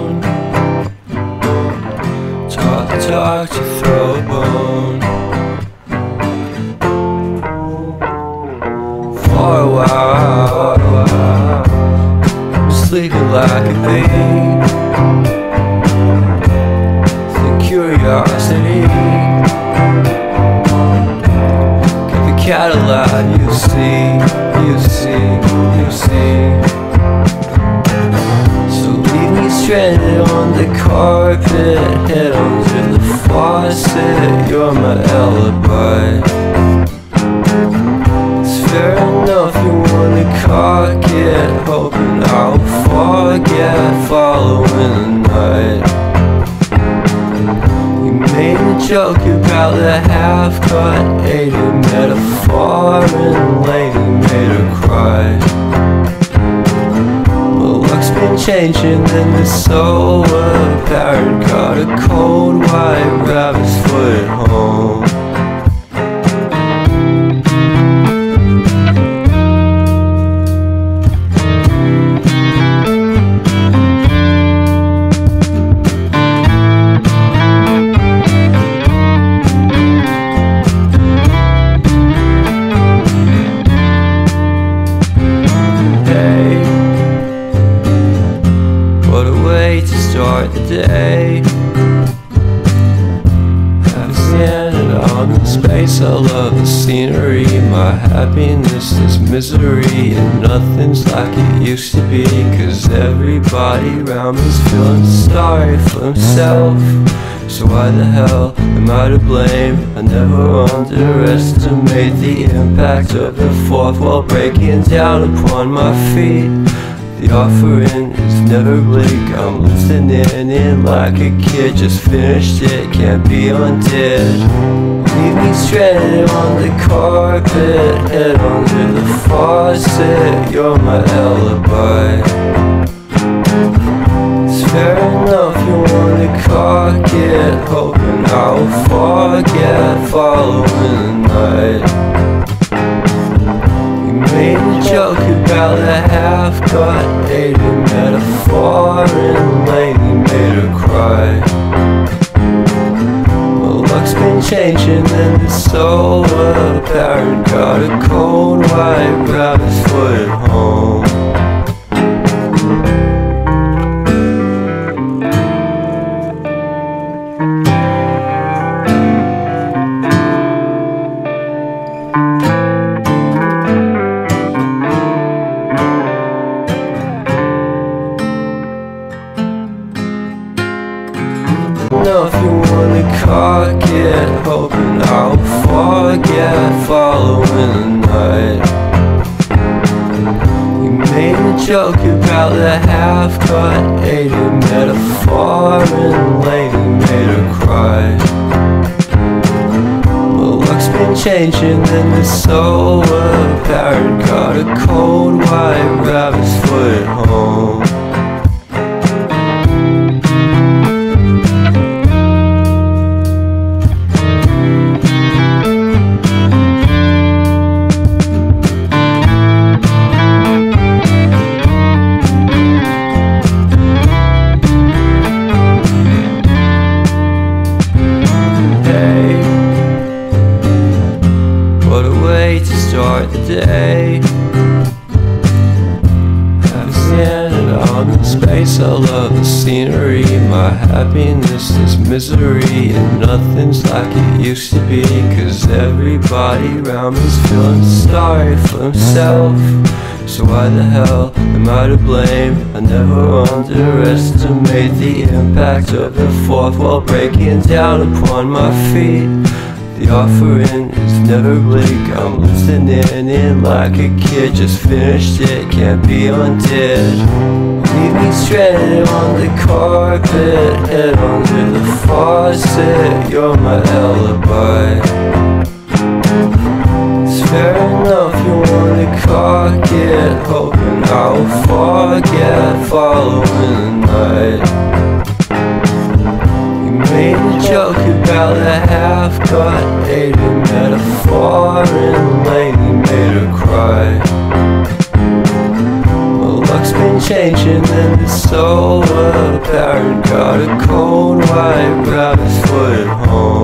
alone. Talk to throw a bone. For a while, sleeping like a babe. The curiosity kept the cat alive. You see. So leave me stranded on the carpet, head onto the faucet. You're my alibi. It's fair enough you wanna cock it, hoping I'll forget following the night. You made a joke about the half-cut, ate a metaphor and lady made her cry. My luck's been changing and it's so apparent. Got a cold white rabbit's foot at home. To start the day, have standing on in space. I love the scenery. My happiness is misery, and nothing's like it used to be. 'Cause everybody around me's feeling sorry for himself. So why the hell am I to blame? I never underestimate the impact of the fourth wall breaking down upon my feet. The offering is never bleak. I'm listening in like a kid. Just finished it, can't be undid. Leave me stranded on the carpet, head onto the faucet. You're my alibi. It's fair enough you wanna cock it, hoping I'll forget following the night. Made a joke about the half-cut, ate a metaphor and lady made her cry. My luck's been changing and it's so apparent. Got a cold white rabbit's foot at home. If you wanna cock it, hoping I'll forget following the night. You made a joke about the half-cut, ate a metaphor and lady made her cry. My luck's been changing and it's so apparent. Got a cold white rabbit's foot at home. To start the day, have standing on in space. I love the scenery. My happiness is misery, and nothing's like it used to be. 'Cause everybody around me's feeling sorry for himself. So why the hell am I to blame? I never underestimate the impact of the fourth wall breaking down upon my feet. The offering is never bleak. I'm listening in like a kid. Just finished it, can't be undid. Leave me stranded on the carpet, head onto the faucet. You're my alibi. It's fair enough you wanna cock it, hoping I'll forget following the night. You made a joke about the half-cut, ate a metaphor and lady made her cry. My luck's life's been changing and it's so apparent. Got a cold white rabbit foot at home.